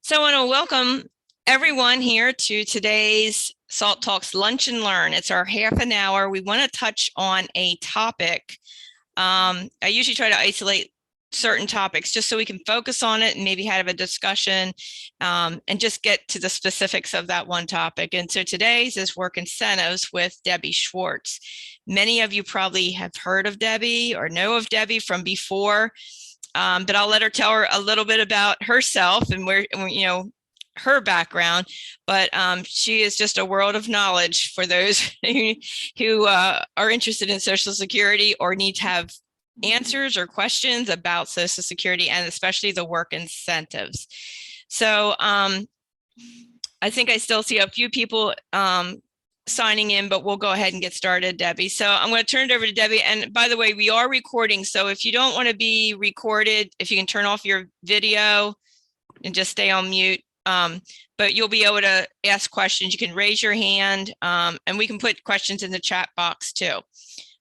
So I want to welcome everyone here to today's SALT Talks Lunch and Learn. It's our half an hour. We want to touch on a topic. I usually try to isolate certain topics just so we can focus on it and maybe have a discussion and just get to the specifics of that one topic. And so today's is work incentives with Debi Schwartz. Many of you probably have heard of Debi or know of Debi from before. But I'll let her tell her a little bit about herself and where, her background. But she is just a world of knowledge for those who are interested in Social Security or need to have answers or questions about Social Security and especially the work incentives. So I think I still see a few people signing in, but we'll go ahead and get started, Debi. So I'm going to turn it over to Debi. And by the way, we are recording. So if you don't want to be recorded, if you can turn off your video and just stay on mute, but you'll be able to ask questions. You can raise your hand and we can put questions in the chat box too.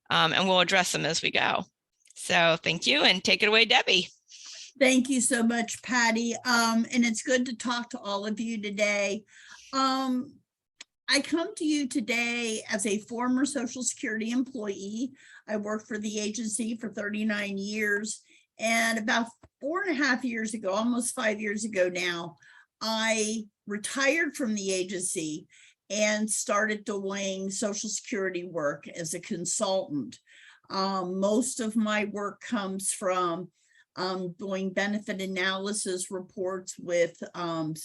And we'll address them as we go. So thank you and take it away, Debi. Thank you so much, Patty. And it's good to talk to all of you today. I come to you today as a former Social Security employee. I worked for the agency for 39 years. And about 4.5 years ago, almost 5 years ago now, I retired from the agency and started doing Social Security work as a consultant. Most of my work comes from doing benefit analysis reports with OOD,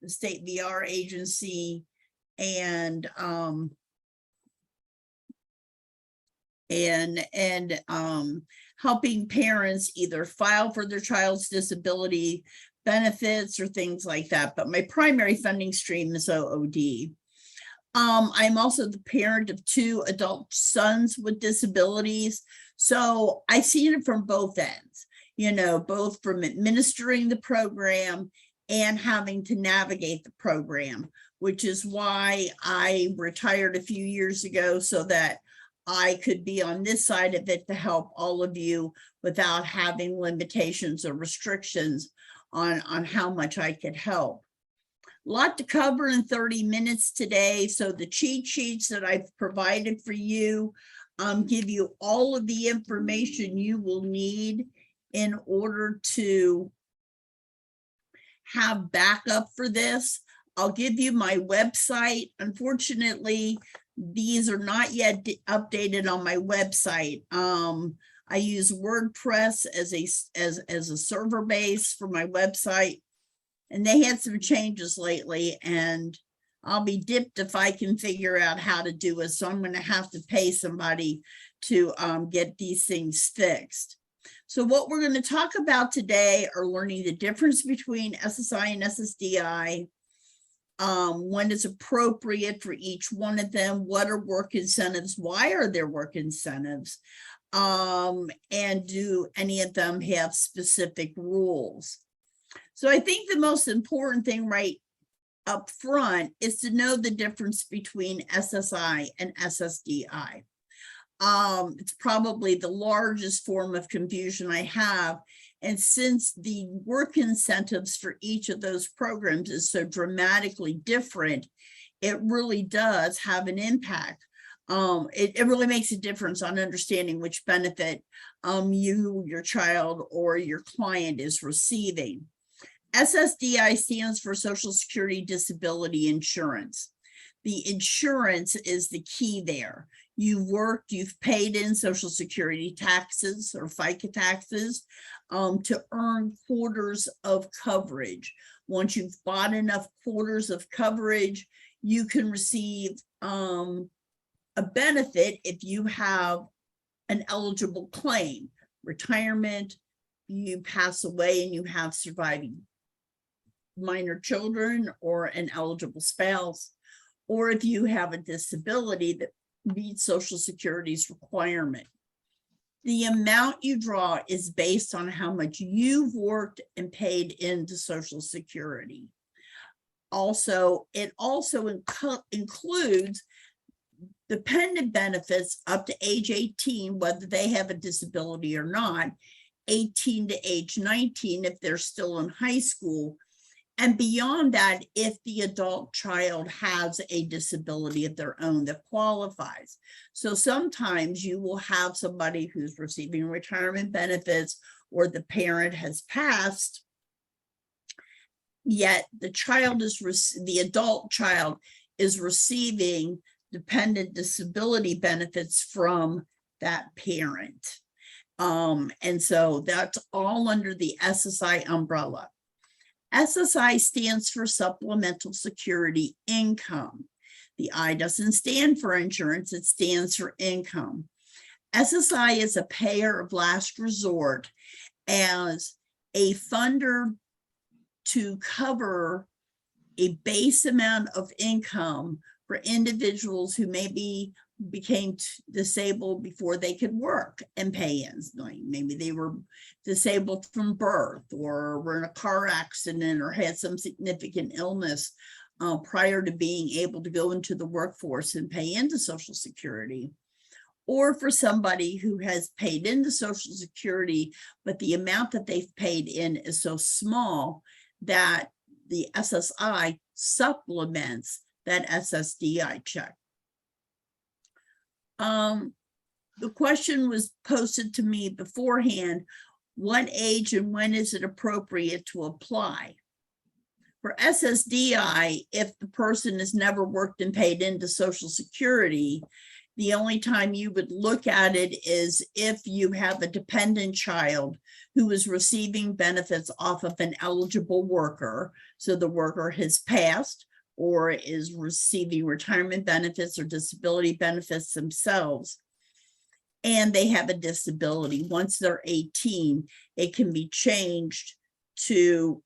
the state VR agency, and helping parents either file for their child's disability benefits or things like that. But my primary funding stream is OOD. I'm also the parent of 2 adult sons with disabilities. So I've seen it from both ends, both from administering the program and having to navigate the program, which is why I retired a few years ago so that I could be on this side of it to help all of you without having limitations or restrictions on how much I could help. A lot to cover in 30 minutes today. So the cheat sheets that I've provided for you give you all of the information you will need in order to have backup for this. I'll give you my website. Unfortunately, these are not yet updated on my website. I use WordPress as a server base for my website, and they had some changes lately, and I'll be dipped if I can figure out how to do it. So I'm going to have to pay somebody to get these things fixed. So what we're going to talk about today are learning the difference between SSI and SSDI, when it's appropriate for each one of them, what are work incentives, why are there work incentives, and do any of them have specific rules. So I think the most important thing right up front is to know the difference between SSI and SSDI. It's probably the largest form of confusion I have. And since the work incentives for each of those programs is so dramatically different, it really does have an impact. It really makes a difference on understanding which benefit you, your child, or your client is receiving. SSDI stands for Social Security Disability Insurance. The insurance is the key there. You've worked, you've paid in Social Security taxes or FICA taxes to earn quarters of coverage. Once you've bought enough quarters of coverage, you can receive a benefit if you have an eligible claim, retirement, you pass away and you have surviving minor children or an eligible spouse, or if you have a disability that meets Social Security's requirement. The amount you draw is based on how much you've worked and paid into Social Security. Also, it also includes dependent benefits up to age 18, whether they have a disability or not, 18 to age 19 if they're still in high school. And beyond that, if the adult child has a disability of their own that qualifies. So sometimes you will have somebody who's receiving retirement benefits or the parent has passed, yet the child is, the adult child is receiving dependent disability benefits from that parent. And so that's all under the SSI umbrella. SSI stands for Supplemental Security Income. The I doesn't stand for insurance, it stands for income. SSI is a payer of last resort as a funder to cover a base amount of income for individuals who maybe became disabled before they could work and pay ins. Maybe they were disabled from birth or were in a car accident or had some significant illness prior to being able to go into the workforce and pay into Social Security. Or for somebody who has paid into Social Security, but the amount that they've paid in is so small that the SSI supplements that SSDI check. The question was posted to me beforehand, what age and when is it appropriate to apply? For SSDI, if the person has never worked and paid into Social Security, the only time you would look at it is if you have a dependent child who is receiving benefits off of an eligible worker. So the worker has passed or is receiving retirement benefits or disability benefits themselves, and they have a disability. Once they're 18, it can be changed to,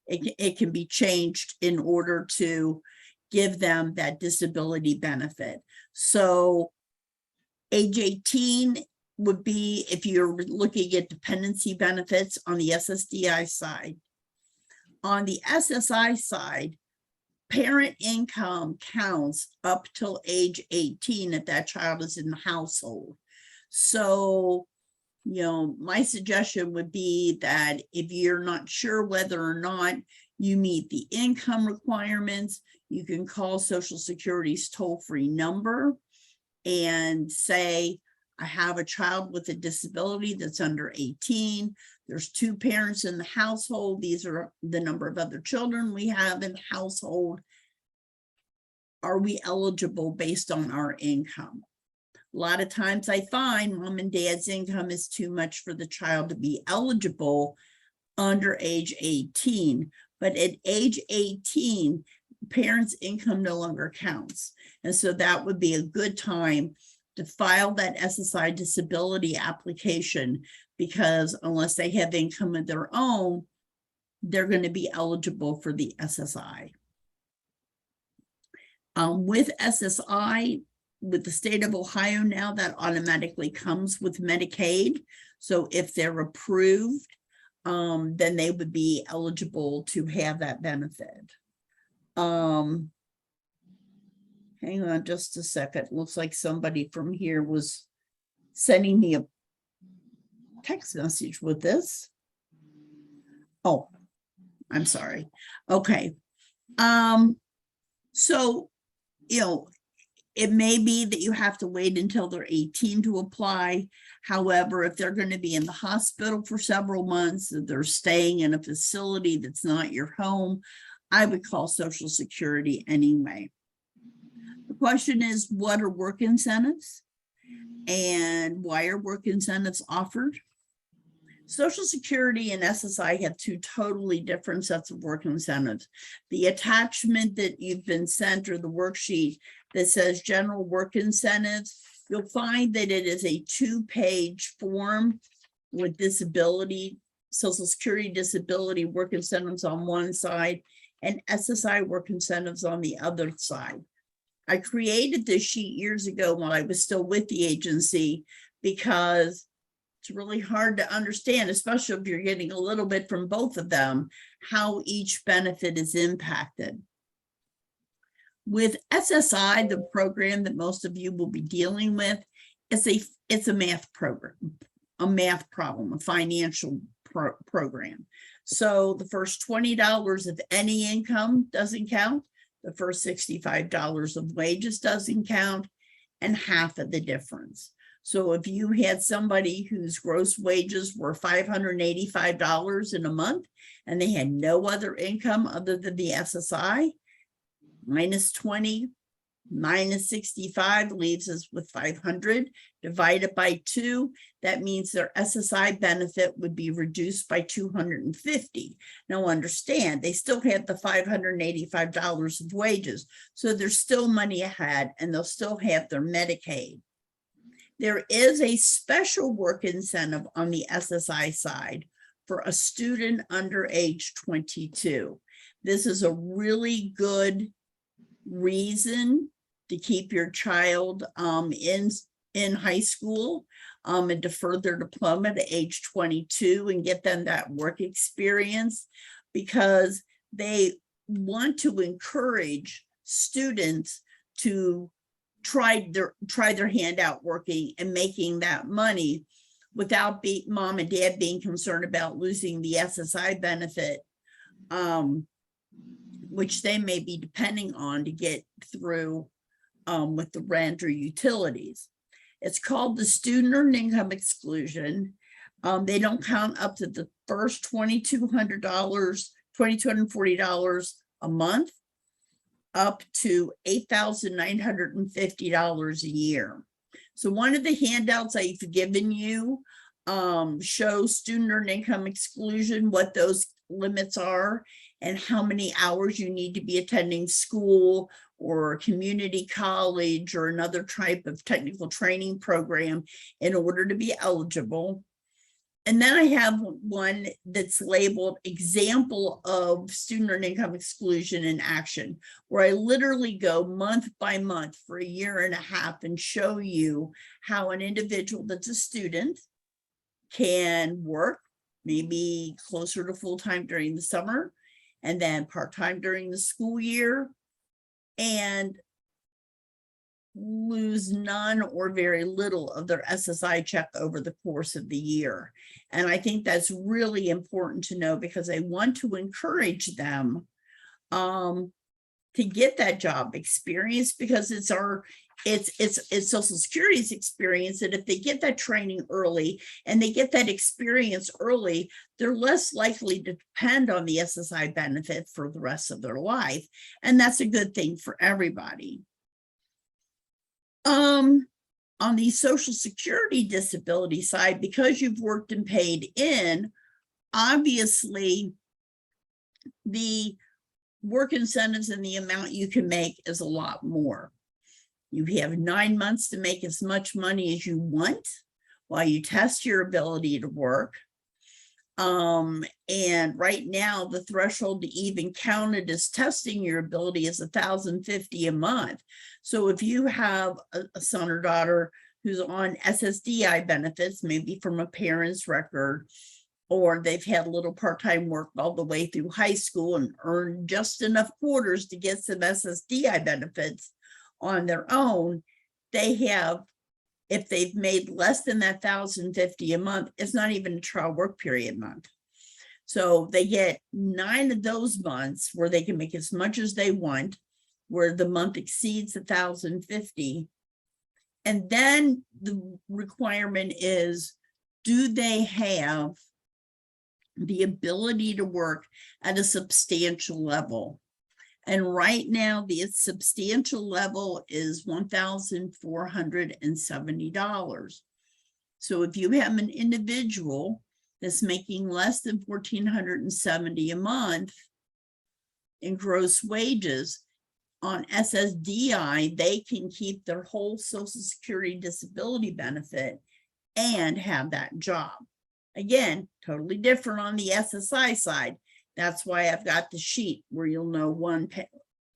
it can be changed in order to give them that disability benefit. So age 18 would be if you're looking at dependency benefits on the SSDI side. On the SSI side, parent income counts up till age 18 if that child is in the household. So, you know, my suggestion would be that if you're not sure whether or not you meet the income requirements, you can call Social Security's toll-free number and say, I have a child with a disability that's under 18. There's 2 parents in the household. These are the number of other children we have in the household. Are we eligible based on our income? A lot of times I find mom and dad's income is too much for the child to be eligible under age 18. But at age 18, parents' income no longer counts. And so that would be a good time to file that SSI disability application, because unless they have income of their own, they're going to be eligible for the SSI. With SSI, with the state of Ohio now, that automatically comes with Medicaid. So if they're approved, then they would be eligible to have that benefit. Hang on just a second. Looks like somebody from here was sending me a text message with this. Oh, I'm sorry. Okay. So, you know, it may be that you have to wait until they're 18 to apply. However, if they're going to be in the hospital for several months, if they're staying in a facility that's not your home, I would call Social Security anyway. The question is, what are work incentives and why are work incentives offered? Social Security and SSI have 2 totally different sets of work incentives. The attachment that you've been sent, or the worksheet that says general work incentives, you'll find that it is a 2-page form with disability, Social Security disability work incentives on one side and SSI work incentives on the other side. I created this sheet years ago when I was still with the agency because it's really hard to understand, especially if you're getting a little bit from both of them, how each benefit is impacted. With SSI, the program that most of you will be dealing with, it's a math program, a math problem, a financial program. So the first $20 of any income doesn't count. The first $65 of wages doesn't count, and half of the difference. So if you had somebody whose gross wages were $585 in a month and they had no other income other than the SSI, minus 20 minus 65 leaves us with 500. Divided by 2, that means their SSI benefit would be reduced by 250. Now understand, they still have the $585 of wages, so there's still money ahead and they'll still have their Medicaid. There is a special work incentive on the SSI side for a student under age 22. This is a really good reason to keep your child in high school and defer their diploma to age 22 and get them that work experience, because they want to encourage students to try their hand out working and making that money without mom and dad being concerned about losing the SSI benefit, which they may be depending on to get through with the rent or utilities. It's called the student earned income exclusion. They don't count up to the first $2,240 a month, up to $8,950 a year. So one of the handouts I've given you shows student earned income exclusion, what those limits are, and how many hours you need to be attending school or community college or another type of technical training program in order to be eligible. And then I have one that's labeled example of student earned income exclusion in action, where I literally go month by month for a year and a half and show you how an individual that's a student can work maybe closer to full-time during the summer and then part-time during the school year, and lose none or very little of their SSI check over the course of the year. And I think that's really important to know, because I want to encourage them to get that job experience, because it's Social Security's experience that if they get that training early and they get that experience early, they're less likely to depend on the SSI benefit for the rest of their life. And that's a good thing for everybody. On the Social Security disability side, because you've worked and paid in, obviously the work incentives and the amount you can make is a lot more. You have 9 months to make as much money as you want while you test your ability to work. And right now, the threshold to even count it as testing your ability is $1,050 a month. So if you have a son or daughter who's on SSDI benefits, maybe from a parent's record, or they've had a little part-time work all the way through high school and earned just enough quarters to get some SSDI benefits on their own, they have, if they've made less than that $1,050 a month, it's not even a trial work period month. So they get 9 of those months where they can make as much as they want, where the month exceeds $1,050. And then the requirement is, do they have the ability to work at a substantial level? And right now, the substantial level is $1,470. So if you have an individual that's making less than $1,470 a month in gross wages, on SSDI, they can keep their whole Social Security disability benefit and have that job. Again, totally different on the SSI side. That's why I've got the sheet where you'll know one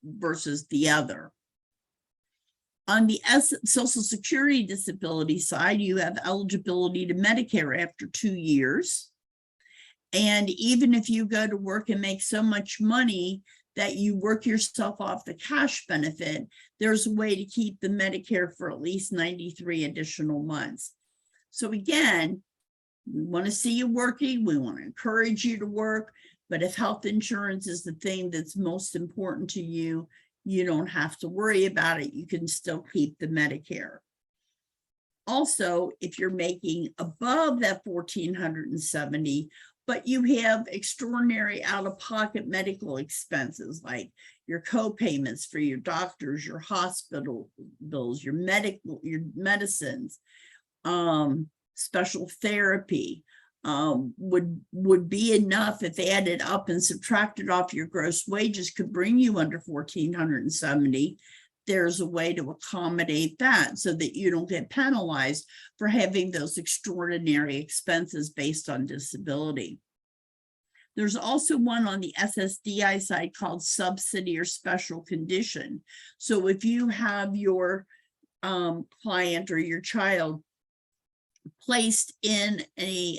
versus the other. On the Social Security disability side, you have eligibility to Medicare after 2 years. And even if you go to work and make so much money that you work yourself off the cash benefit, there's a way to keep the Medicare for at least 93 additional months. So again, we want to see you working. We want to encourage you to work. But if health insurance is the thing that's most important to you, you don't have to worry about it. You can still keep the Medicare. Also, if you're making above that 1,470, but you have extraordinary out-of-pocket medical expenses like your co-payments for your doctors, your hospital bills, your medicines, special therapy, would be enough if added up and subtracted off your gross wages could bring you under 1,470. There's a way to accommodate that so that you don't get penalized for having those extraordinary expenses based on disability. There's also one on the SSDI side called subsidy or special condition. So if you have your client or your child placed in a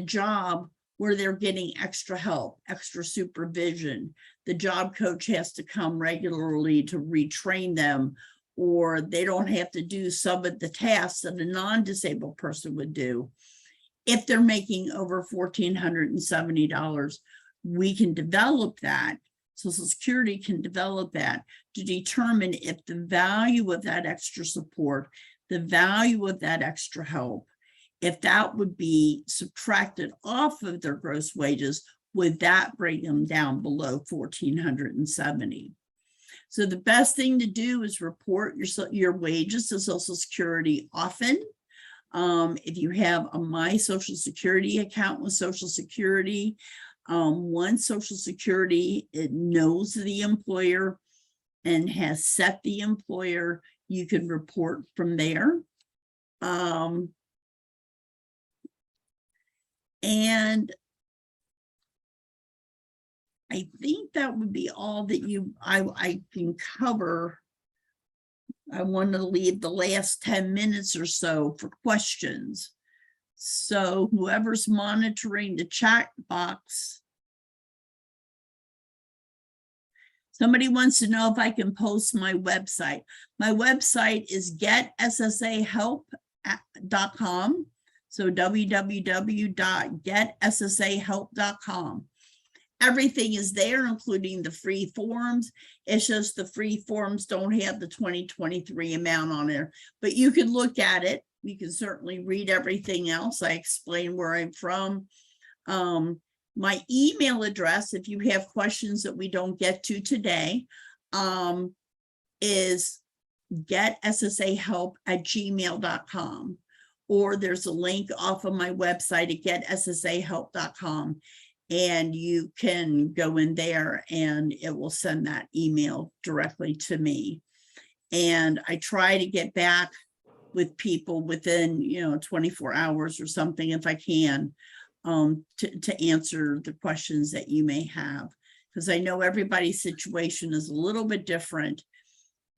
job where they're getting extra help, extra supervision, the job coach has to come regularly to retrain them, or they don't have to do some of the tasks that a non-disabled person would do. If they're making over $1,470, we can develop that. Social Security can develop that to determine if the value of that extra support, the value of that extra help, if that would be subtracted off of their gross wages, would that bring them down below 1,470? So the best thing to do is report your wages to Social Security often. If you have a My Social Security account with Social Security, once Social Security, it knows the employer and has set the employer, you can report from there. And I think that would be all that I can cover. I want to leave the last 10 minutes or so for questions. So whoever's monitoring the chat box, somebody wants to know if I can post my website. My website is getsssahelp.com. So www.getsssahelp.com. Everything is there, including the free forms. It's just the free forms don't have the 2023 amount on there, but you can look at it. You can certainly read everything else. I explain where I'm from. My email address, if you have questions that we don't get to today, is getsssahelp@gmail.com. Or there's a link off of my website at getsssahelp.com. And you can go in there and it will send that email directly to me. And I try to get back with people within, 24 hours or something, if I can, to answer the questions that you may have. Because I know everybody's situation is a little bit different.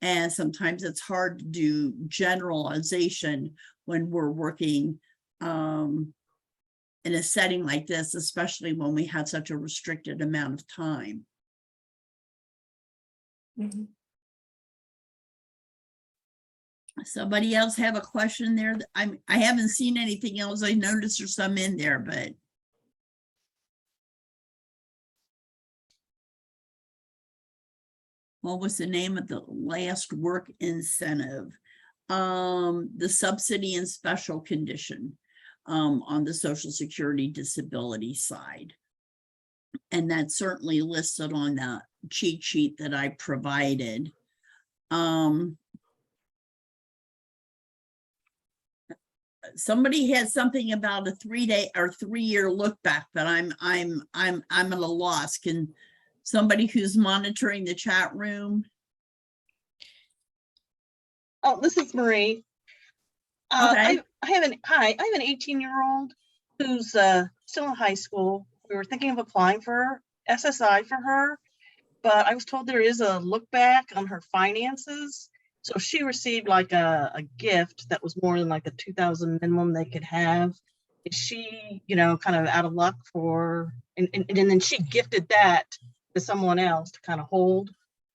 And sometimes it's hard to do generalization when we're working in a setting like this, especially when we have such a restricted amount of time. Mm-hmm. Somebody else have a question there? I haven't seen anything else. I noticed there's some in there, but. What was the name of the last work incentive? The subsidy and special condition on the Social Security disability side. And that's certainly listed on the cheat sheet that I provided. Somebody had something about a 3-day or 3-year look back, but I'm at a loss. Can somebody who's monitoring the chat room? Oh, this is Marie. Okay. I have an 18-year-old who's still in high school. We were thinking of applying for SSI for her, but I was told there is a look back on her finances. So she received like a gift that was more than like a $2,000 minimum they could have is she, kind of out of luck for, and then she gifted that to someone else to kind of hold?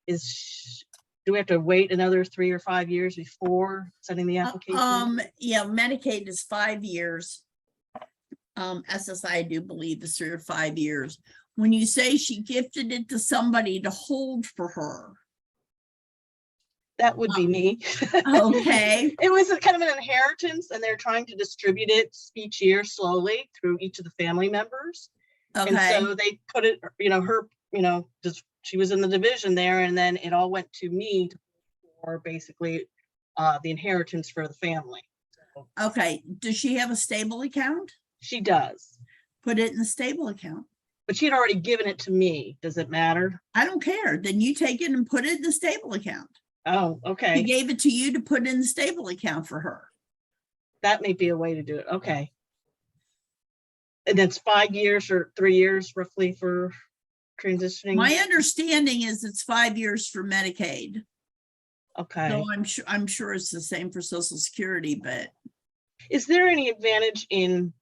Do we have to wait another 3 or 5 years before sending the application? Yeah, Medicaid is 5 years. SSI, I do believe, is 3 or 5 years. When you say she gifted it to somebody to hold for her. That would be me. Okay. It was a kind of an inheritance, and they're trying to distribute it each year slowly through each of the family members. And Okay. so they put it, just she was in the division there, and then it all went to me for basically the inheritance for the family. So Okay. Does she have a stable account? she does, Put it in the stable account. but she had already given it to me. Does it matter? I don't care. Then you take it and put it in the stable account. Oh, He okay. gave it to you to put in the stable account for her. That may be a way to do it. Okay. And that's 5 years or 3 years roughly for transitioning. My understanding is it's 5 years for Medicaid. Okay. So I'm sure it's the same for Social Security, but Is there any advantage in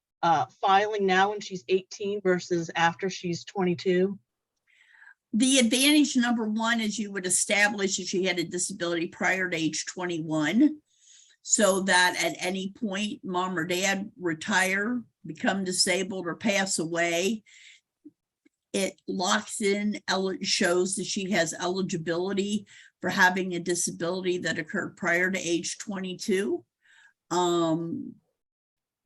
filing now when she's 18 versus after she's 22? the advantage number one is you would establish that she had a disability prior to age 21. So that at any point, mom or dad retire, become disabled, or pass away, it locks in, shows that she has eligibility for having a disability that occurred prior to age 22.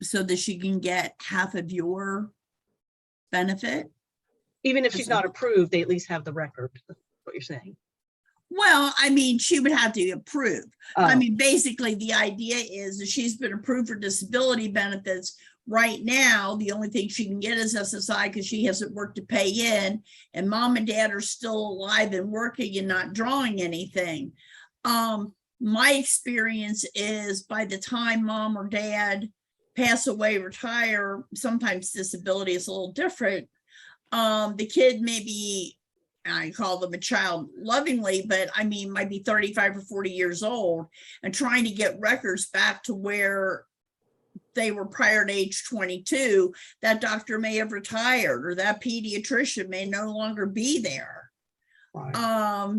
So that she can get half of your benefit. Even if she's not approved, they at least have the record. That's what you're saying. Well, I mean, she would have to be approved. I Oh, mean, basically, the idea is that she's been approved for disability benefits. Right now, the only thing she can get is SSI because she hasn't worked to pay in, and mom and dad are still alive and working and not drawing anything. My experience is by the time mom or dad pass away, retire, sometimes disability is a little different. The kid may be, I call them a child lovingly, but I mean, might be 35 or 40 years old and trying to get records back to where they were prior to age 22. That doctor may have retired, or that pediatrician may no longer be there. right.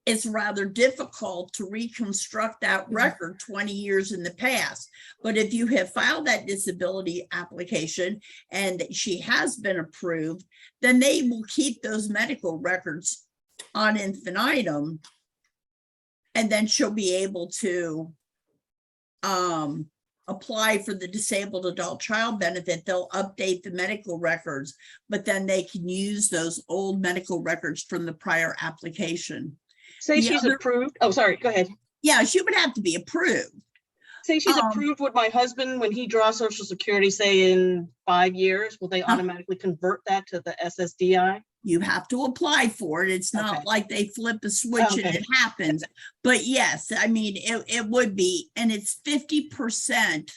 It's rather difficult to reconstruct that record 20 years in the past. But if you have filed that disability application and she has been approved, then they will keep those medical records on infinitum. And then she'll be able to apply for the disabled adult child benefit. They'll update the medical records, but then they can use those old medical records from the prior application. Say she's approved. Oh, sorry. Go ahead. Yeah, she would have to be approved. Say she's approved. Would my husband, when he draws Social Security, say in 5 years, will they automatically convert that to the SSDI? You have to apply for it. It's not like they flip a switch and it happens. But yes, I mean, it would be, and it's 50%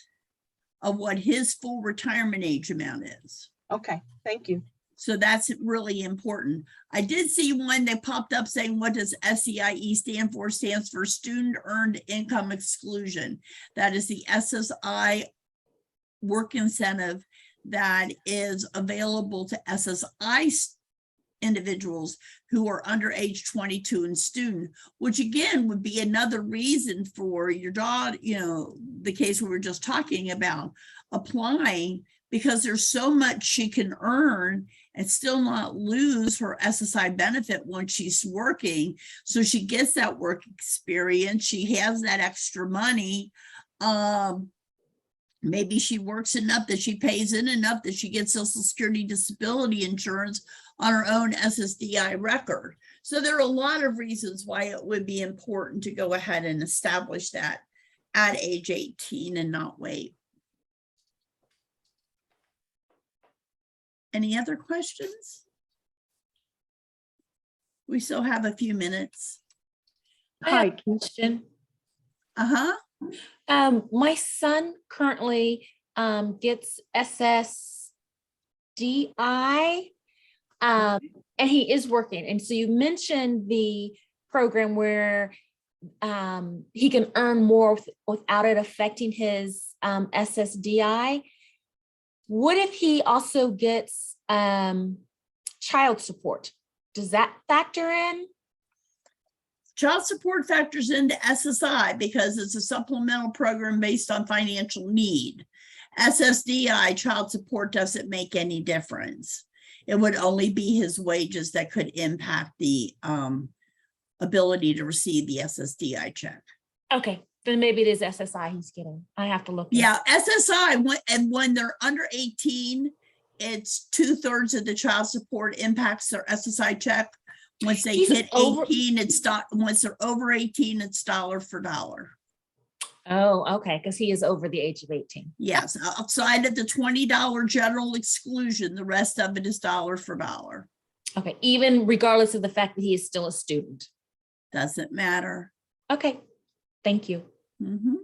of what his full retirement age amount is. Okay, thank you. So that's really important. I did see one that popped up saying, what does SEIE stand for? Stands for Student Earned Income Exclusion. That is the SSI work incentive that is available to SSI individuals who are under age 22 and student, which again would be another reason for your daughter, the case we were just talking about, applying, because there's so much she can earn and still not lose her SSI benefit once she's working. So she gets that work experience. She has that extra money. Maybe she works enough that she pays in enough that she gets Social Security disability insurance on her own SSDI record. So there are a lot of reasons why it would be important to go ahead and establish that at age 18 and not wait. Any other questions? We still have a few minutes. Hi, question. My son currently gets SSDI, and he is working. And so you mentioned the program where he can earn more without it affecting his SSDI. What if he also gets child support? Does that factor in? Child support factors into SSI because it's a supplemental program based on financial need. SSDI, child support, doesn't make any difference. It would only be his wages that could impact the ability to receive the SSDI check. Okay, then maybe it is SSI he's getting. I have to look. Yeah, SSI, and when they're under 18, it's 2/3 of the child support impacts their SSI check. Once they He's hit over- 18, once they're over 18, it's dollar for dollar. Oh, okay, because he is over the age of 18. Yes, outside of the $20 general exclusion, the rest of it is dollar for dollar. Okay, even regardless of the fact that he is still a student. Doesn't matter. Okay, thank you. Mhm.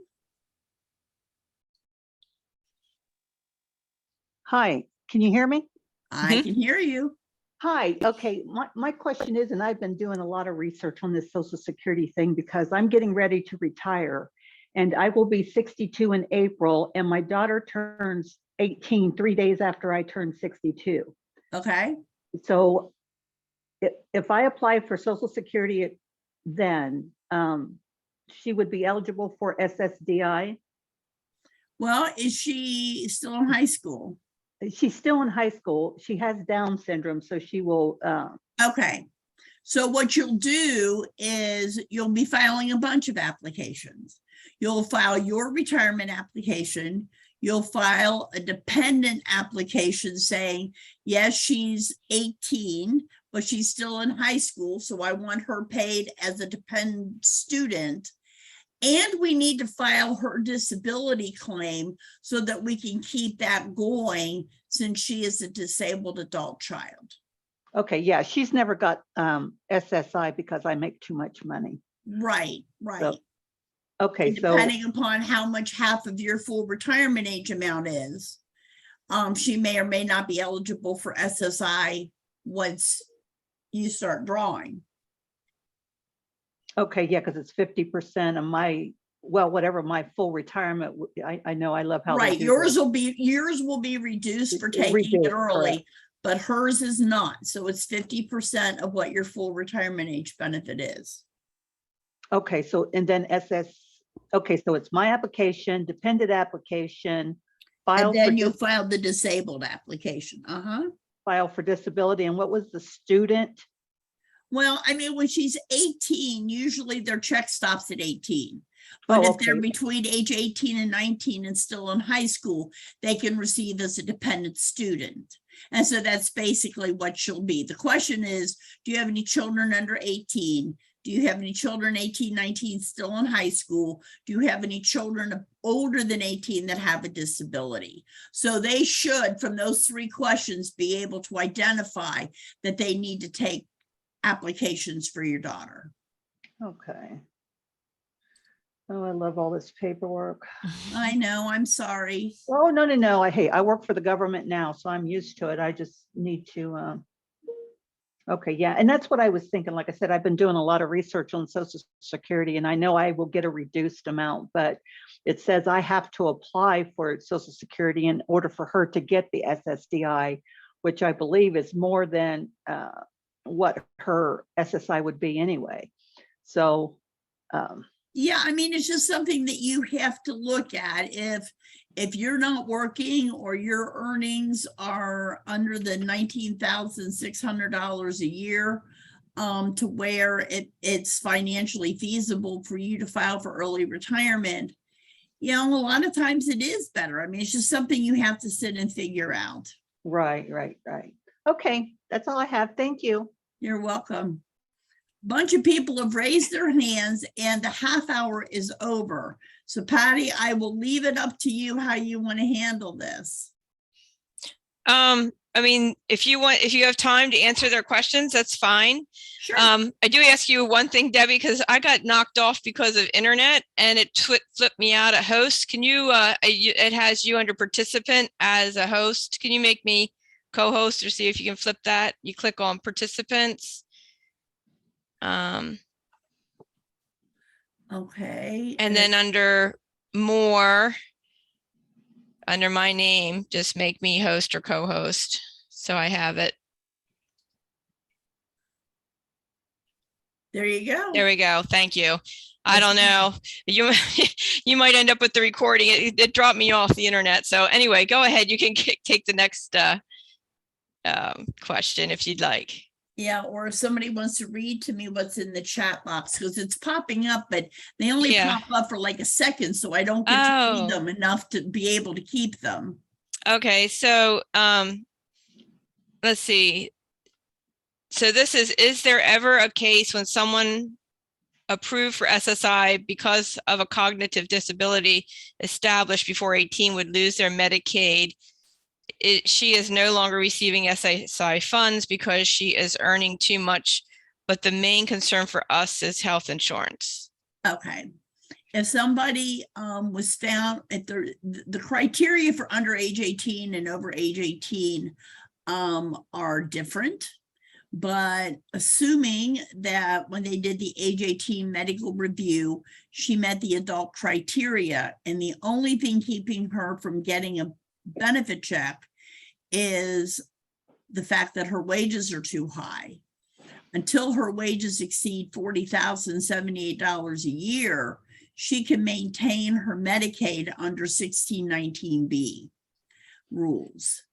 Hi, can you hear me? I can hear you. Hi, okay, my question is, and I've been doing a lot of research on this Social Security thing because I'm getting ready to retire and I will be 62 in April and my daughter turns 18 3 days after I turn 62. Okay. So if I apply for Social Security then, she would be eligible for SSDI. Well, is she still in high school? She's still in high school. She has Down syndrome, so she will, Okay. So what you'll do is you'll be filing a bunch of applications. You'll file your retirement application. You'll file a dependent application saying, yes, she's 18, but she's still in high school. So I want her paid as a dependent student. And we need to file her disability claim so that we can keep that going since she is a disabled adult child. okay, yeah, she's never got SSI because I make too much money. Right, right. So, okay, And so, depending upon how much half of your full retirement age amount is, she may or may not be eligible for SSI once you start drawing. okay, yeah, because it's 50% of my, well, whatever my full retirement, I know I love how they Right, do yours this. will be reduced for It's taking reduced, it early, correct. but hers is not. So it's 50% of what your full retirement age benefit is. Okay, so, and then okay, so it's my application, dependent application, file And then for, you'll file the disabled application. file for disability, and what was the student? Well, I mean, when she's 18, usually their check stops at 18. But Oh, if they're okay. between age 18 and 19 and still in high school, they can receive as a dependent student. And so that's basically what she'll be. The question is, do you have any children under 18? Do you have any children 18, 19 still in high school? Do you have any children older than 18 that have a disability? So they should, from those three questions, be able to identify that they need to take applications for your daughter. Okay. Oh, I love all this paperwork. I know, I'm sorry. Oh, no, no, no. I work for the government now, so I'm used to it. I just need to, okay, yeah. And that's what I was thinking. Like I said, I've been doing a lot of research on Social Security and I know I will get a reduced amount, but it says I have to apply for Social Security in order for her to get the SSDI, which I believe is more than what her SSI would be anyway. So, Yeah, I mean, it's just something that you have to look at. If you're not working or your earnings are under the $19,600 a year, to where it's financially feasible for you to file for early retirement, you know, a lot of times it is better. I mean, it's just something you have to sit and figure out. right. Okay, that's all I have. Thank you. You're welcome. Bunch of people have raised their hands and the half hour is over. So Patty, I will leave it up to you how you want to handle this. I mean, if you have time to answer their questions, that's fine. Sure. I do ask you one thing, Debbie, because I got knocked off because of internet and it flipped me out a host. Can you, it has you under participant as a host. Can you make me co-host or see if you can flip that? You click on participants. Okay. And then under more, under my name, just make me host or co-host. So I have it. There you go. There we go. Thank you. I Yes, don't know. You you might end up with the recording. It dropped me off the internet. So anyway, go ahead. You can take the next question if you'd like. Yeah, or if somebody wants to read to me what's in the chat box, because it's popping up, but they only Yeah. pop up for like a second, so I don't get to Oh. read them enough to be able to keep them. Okay, so let's see. So this is there ever a case when someone approved for SSI because of a cognitive disability established before 18 would lose their Medicaid? She is no longer receiving SSI funds because she is earning too much, but the main concern for us is health insurance. Okay. If somebody was found at the criteria for under age 18 and over age 18 are different, but assuming that when they did the age 18 medical review, she met the adult criteria, and the only thing keeping her from getting a benefit check is the fact that her wages are too high. Until her wages exceed $40,078 a year, she can maintain her Medicaid under 1619B rules.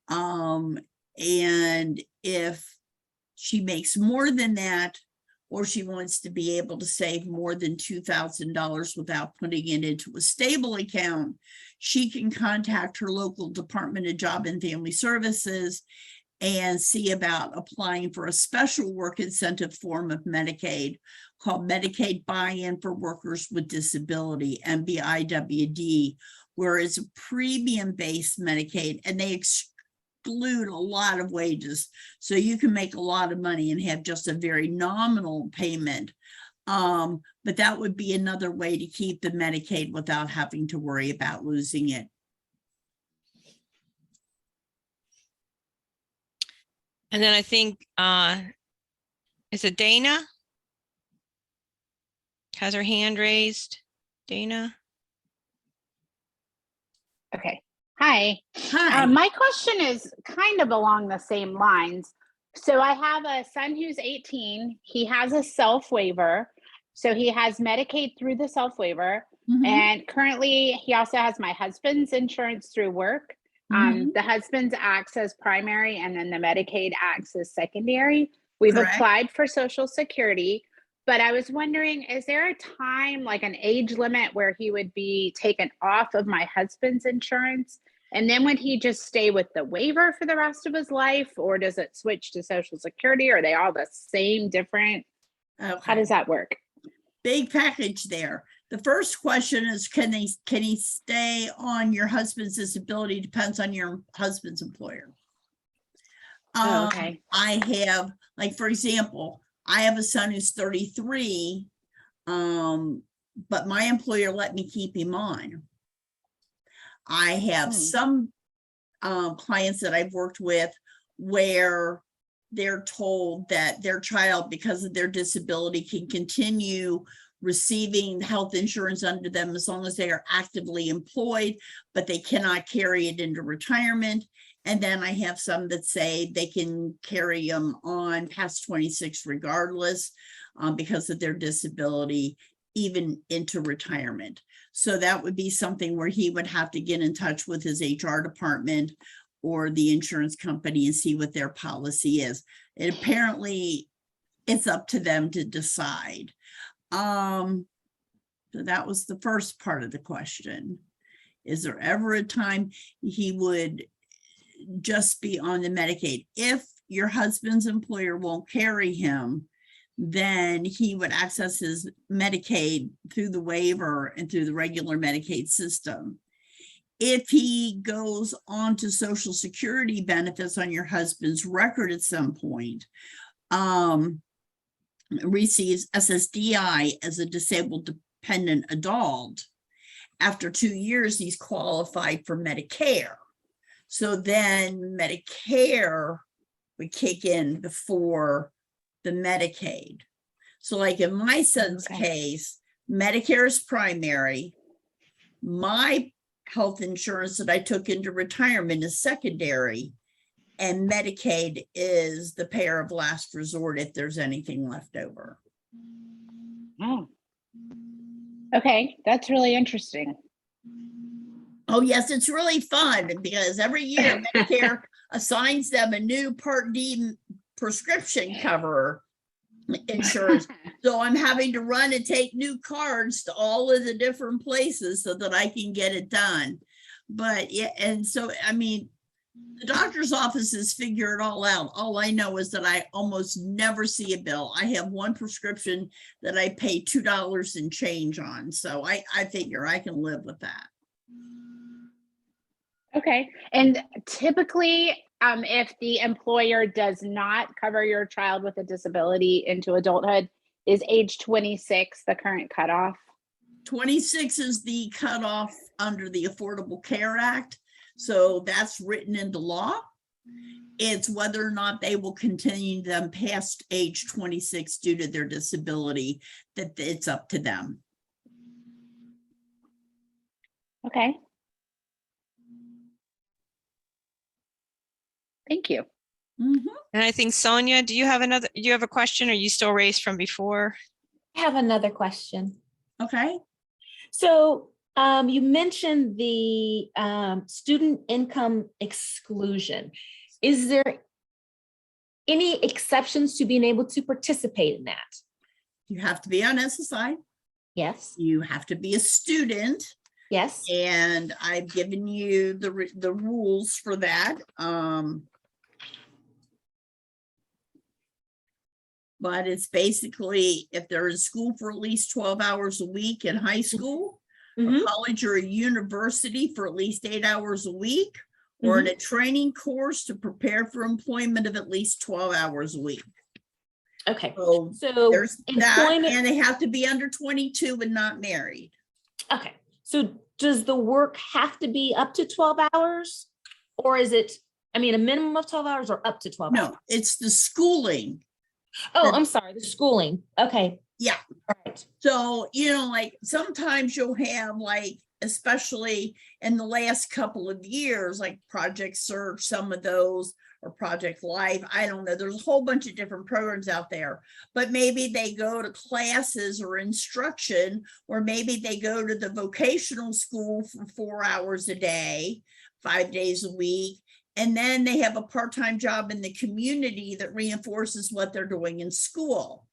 And if she makes more than that, or she wants to be able to save more than $2,000 without putting it into a stable account, she can contact her local Department of Job and Family Services and see about applying for a special work incentive form of Medicaid called Medicaid Buy-in for Workers with Disability, MBIWD, where it's a premium-based Medicaid, and they exclude a lot of wages. So you can make a lot of money and have just a very nominal payment. But that would be another way to keep the Medicaid without having to worry about losing it. And then I think, is it Dana? Has her hand raised. Dana? Okay. Hi. Hi. My question is kind of along the same lines. So I have a son who's 18. He has a self waiver. So he has Medicaid through the self waiver. Mhm. And currently he also has my husband's insurance through work. Mhm. The husband's acts as primary and then the Medicaid acts as secondary. We've Correct. applied for Social Security, but I was wondering, is there a time, like an age limit, where he would be taken off of my husband's insurance? And then would he just stay with the waiver for the rest of his life, or does it switch to Social Security? Are they all the same, different? How Okay. does that work? Big package there. The first question is, can he stay on your husband's disability? Depends on your husband's employer. Oh, okay. I have, like, for example, I have a son who's 33, but my employer let me keep him on. I have some clients that I've worked with where they're told that their child, because of their disability, can continue receiving health insurance under them as long as they are actively employed, but they cannot carry it into retirement. And then I have some that say they can carry them on past 26 regardless, because of their disability, even into retirement. So that would be something where he would have to get in touch with his HR department or the insurance company and see what their policy is. And apparently it's up to them to decide. So that was the first part of the question. Is there ever a time he would just be on the Medicaid? If your husband's employer won't carry him, then he would access his Medicaid through the waiver and through the regular Medicaid system. If he goes on to Social Security benefits on your husband's record at some point, receives SSDI as a disabled dependent adult, after 2 years, he's qualified for Medicare. So then Medicare would kick in before the Medicaid. So like in my son's case, Medicare is primary. My health insurance that I took into retirement is secondary. And Medicaid is the payer of last resort if there's anything left over. Okay, that's really interesting. Oh, yes, it's really fun because every year Medicare assigns them a new Part D prescription cover insurance. So I'm having to run and take new cards to all of the different places so that I can get it done. But yeah, and so, I mean, the doctor's offices figure it all out. All I know is that I almost never see a bill. I have one prescription that I pay $2 and change on. So I figure I can live with that. Okay, and typically, if the employer does not cover your child with a disability into adulthood, is age 26 the current cutoff? 26 is the cutoff under the Affordable Care Act. So that's written into law. It's whether or not they will continue them past age 26 due to their disability, that it's up to them. Okay. Thank you. Mhm. And I think Sonia, do you have a question, or you still raised from before? I have another question. Okay. So you mentioned the student income exclusion. Is there any exceptions to being able to participate in that? You have to be on SSI. Yes, You have to be a student. yes. And I've given you the rules for that. But it's basically if they're in school for at least 12 hours a week in high school, Mhm. a college or a university for at least 8 hours a week, or in a training course to prepare for employment of at least 12 hours a week. Okay, So so there's that, employment, and they have to be under 22 and not married. okay, so does the work have to be up to 12 hours? Or is it, I mean, a minimum of 12 hours or up to 12 hours? No, it's the schooling. Oh, I'm sorry, the schooling. Okay. Yeah. All right. So, like sometimes you'll have like, especially in the last couple of years, like Project Search, some of those, or Project Life. I don't know. There's a whole bunch of different programs out there, but maybe they go to classes or instruction, or maybe they go to the vocational school for 4 hours a day, 5 days a week. And then they have a part-time job in the community that reinforces what they're doing in school.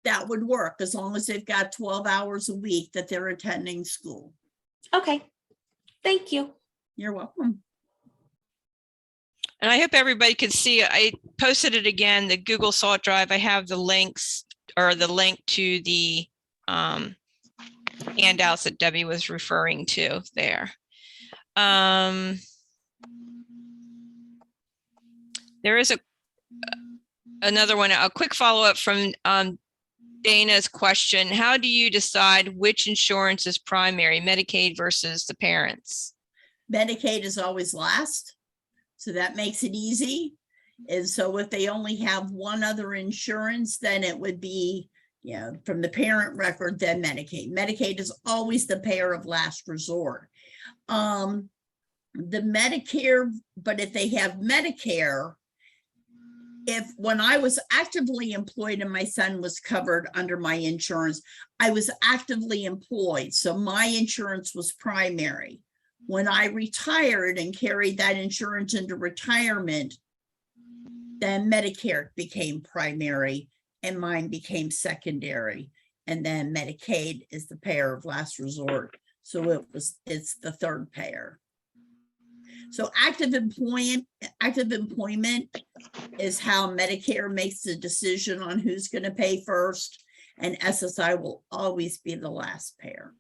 That would work as long as they've got 12 hours a week that they're attending school. Okay. Thank you. You're welcome. And I hope everybody could see it. I posted it again, the Google Salt Drive. I have the links, or the link to the handouts that Debbie was referring to there. There is another one, a quick follow-up from Dana's question. How do you decide which insurance is primary, Medicaid versus the parents? Medicaid is always last, so that makes it easy. And so if they only have one other insurance, then it would be, from the parent record, then Medicaid. Medicaid is always the payer of last resort. The Medicare, but if they have Medicare, when I was actively employed and my son was covered under my insurance, I was actively employed. So my insurance was primary. When I retired and carried that insurance into retirement, then Medicare became primary and mine became secondary. And then Medicaid is the payer of last resort. So it's the third payer. So active employment is how Medicare makes the decision on who's going to pay first, and SSI will always be the last payer.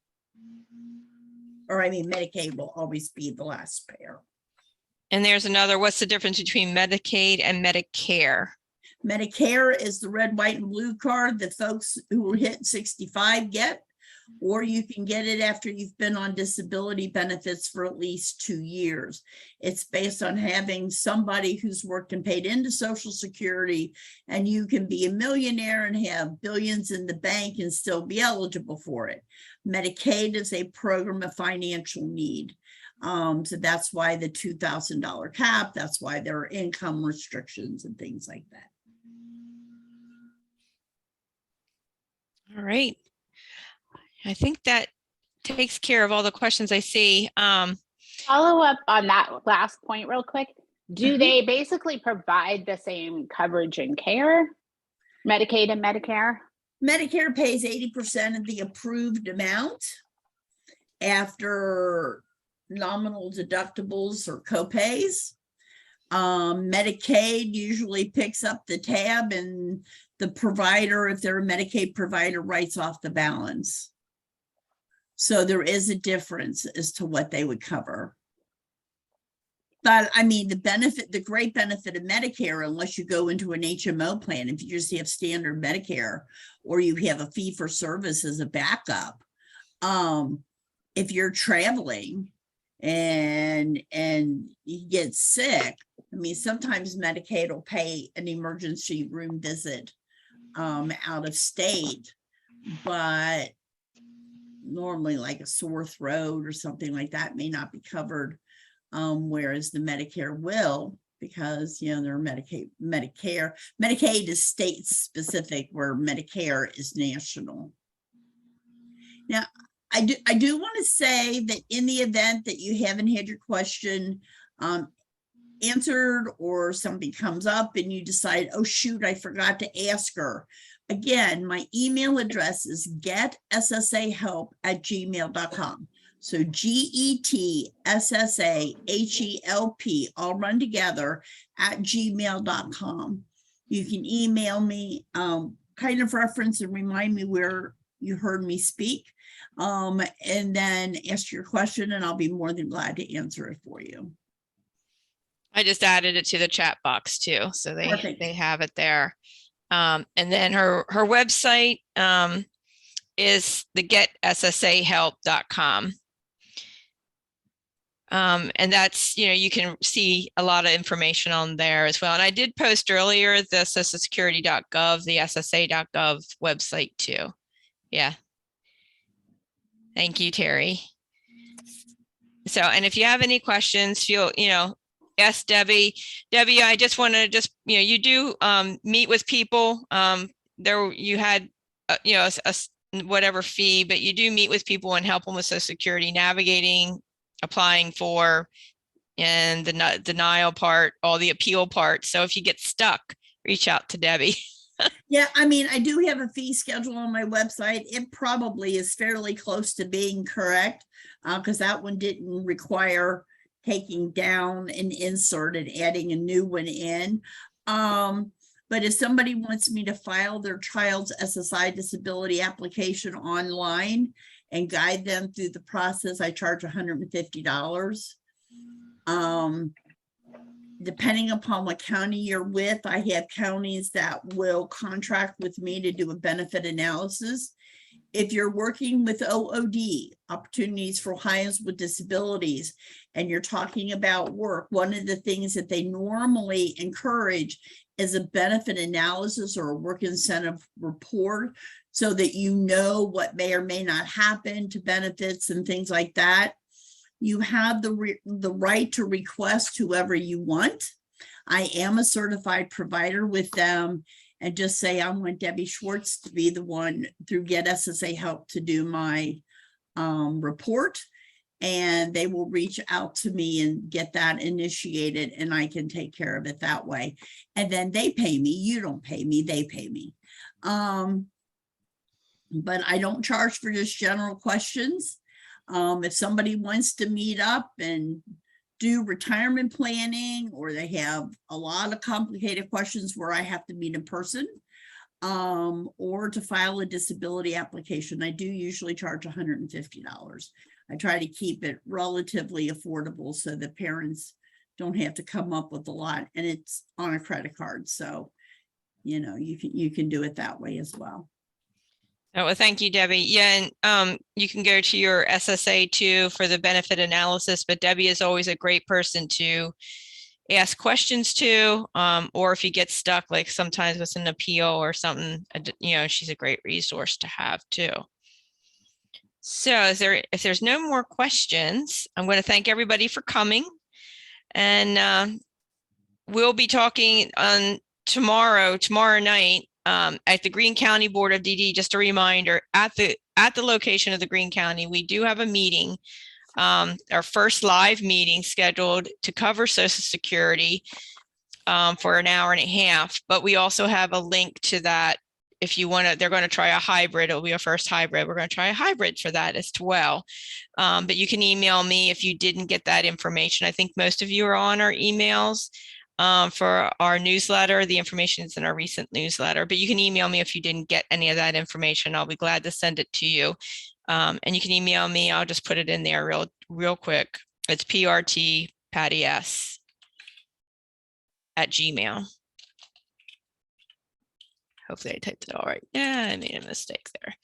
Or I mean, Medicaid will always be the last payer. And there's another, what's the difference between Medicaid and Medicare? Medicare is the red, white, and blue card that folks who were hit 65 get, or you can get it after you've been on disability benefits for at least 2 years. It's based on having somebody who's worked and paid into Social Security, and you can be a millionaire and have billions in the bank and still be eligible for it. Medicaid is a program of financial need. So that's why the $2,000 cap, that's why there are income restrictions and things like that. All right. I think that takes care of all the questions I see. Follow up on that last point real quick. Do Mhm. they basically provide the same coverage and care? Medicaid and Medicare? Medicare pays 80% of the approved amount after nominal deductibles or copays. Medicaid usually picks up the tab, and the provider, if they're a Medicaid provider, writes off the balance. So there is a difference as to what they would cover. But I mean, the great benefit of Medicare, unless you go into an HMO plan, if you just have standard Medicare, or you have a fee for service as a backup, if you're traveling and you get sick, I mean, sometimes Medicaid will pay an emergency room visit out of state, but normally like a sore throat or something like that may not be covered, whereas the Medicare will, because they're Medicaid is state specific, where Medicare is national. Now, I do want to say that in the event that you haven't had your question answered, or something comes up and you decide, oh shoot, I forgot to ask her. Again, my email address is getSSAhelp@gmail.com. So GETSSAHELP, all run together, @gmail.com. You can email me, kind of reference and remind me where you heard me speak, and then ask your question, and I'll be more than glad to answer it for you. I just added it to the chat box too, so Perfect. they have it there. And then her website is the getSSAhelp.com. And that's, you can see a lot of information on there as well. And I did post earlier the socialsecurity.gov, the SSA.gov website too. Yeah. Thank you, Terry. So, and if you have any questions, ask Debbie. Debbie, I just want to you do meet with people. There you had, whatever fee, but you do meet with people and help them with Social Security, navigating, applying for, and the denial part, all the appeal part. So if you get stuck, reach out to Debbie. Yeah, I mean, I do have a fee schedule on my website. It probably is fairly close to being correct, because that one didn't require taking down an insert and adding a new one in. But if somebody wants me to file their child's SSI disability application online and guide them through the process, I charge $150. Depending upon what county you're with, I have counties that will contract with me to do a benefit analysis. If you're working with OOD, opportunities for Ohioans with disabilities, and you're talking about work, one of the things that they normally encourage is a benefit analysis or a work incentive report, so that you know what may or may not happen to benefits and things like that. You have the right to request whoever you want. I am a certified provider with them, and just say I want Debi Schwartz to be the one through Get SSA Help to do my report, and they will reach out to me and get that initiated, and I can take care of it that way. And then they pay me. You don't pay me, they pay me. But I don't charge for just general questions. If somebody wants to meet up and do retirement planning, or they have a lot of complicated questions where I have to meet in person, or to file a disability application, I do usually charge $150. I try to keep it relatively affordable so that parents don't have to come up with a lot, and it's on a credit card. So, you can do it that way as well. Oh, well, thank you, Debbie. Yeah, and you can go to your SSA too for the benefit analysis, but Debbie is always a great person to ask questions to, or if you get stuck, like sometimes with an appeal or something, she's a great resource to have too. So if there's no more questions, I'm going to thank everybody for coming, and we'll be talking on tomorrow night at the Greene County Board of DD. Just a reminder, at the location of the Greene County, we do have a meeting, our first live meeting scheduled to cover Social Security for an hour and a half. But we also have a link to that. If you want to, they're going to try a hybrid. It'll be a first hybrid. We're going to try a hybrid for that as well. But you can email me if you didn't get that information. I think most of you are on our emails for our newsletter. The information is in our recent newsletter, but you can email me if you didn't get any of that information. I'll be glad to send it to you. And you can email me. I'll just put it in there real quick. It's PRT_PattyS@gmail. Hopefully I typed it all right. Yeah, I made a mistake there.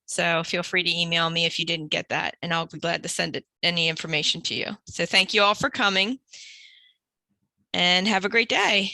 So feel free to email me if you didn't get that, and I'll be glad to send any information to you. So thank you all for coming, and have a great day.